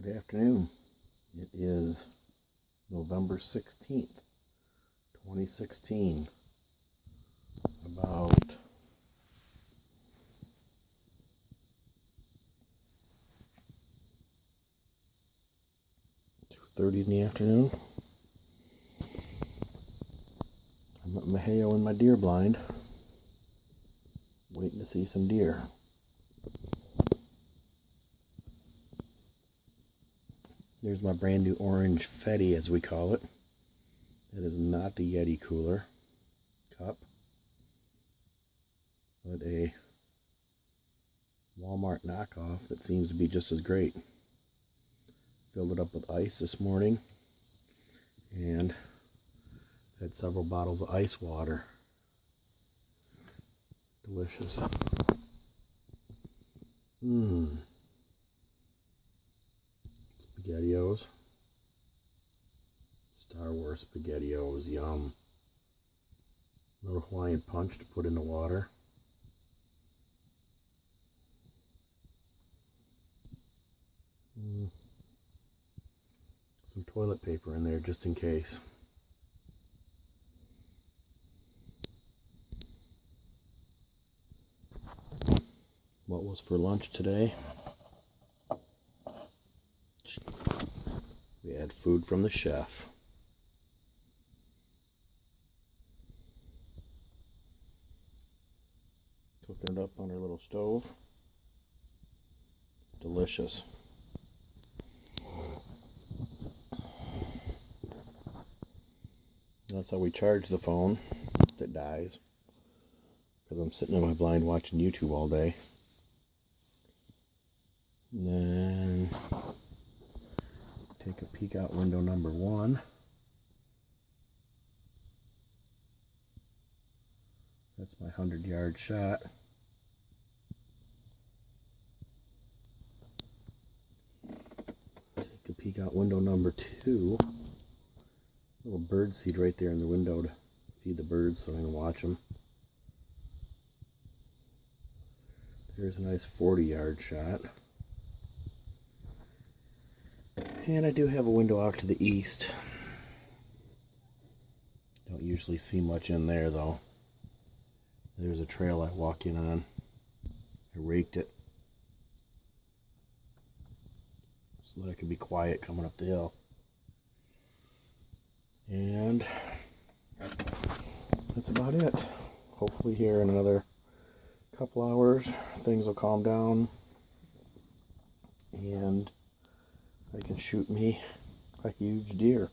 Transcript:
Good afternoon. It is November 16th, 2016. About 2:30 in the afternoon. I'm at Maheo in my deer blind, waiting to see some deer. There's my brand new orange Fetty, as we call it. It is not the Yeti cooler cup, but a Walmart knockoff that seems to be just as great. Filled it up with ice this morning and had several bottles of ice water. Delicious. SpaghettiOs. Star Wars SpaghettiOs, yum. Little Hawaiian punch to put in the water. Some toilet paper in there just in case. What was for lunch today? We had food from the chef. Cooking it up on our little stove. Delicious. That's how we charge the phone that dies, because I'm sitting in my blind watching YouTube all day. And then take a peek out window number 1. That's my 100-yard shot. Take a peek out window number 2. Little bird seed right there in the window to feed the birds so I can watch them. There's a nice 40-yard shot. And I do have a window out to the east. Don't usually see much in there though. There's a trail I walk in on. I raked it so that I could be quiet coming up the hill. And that's about it. Hopefully here in another couple hours things will calm down and I can shoot me a huge deer.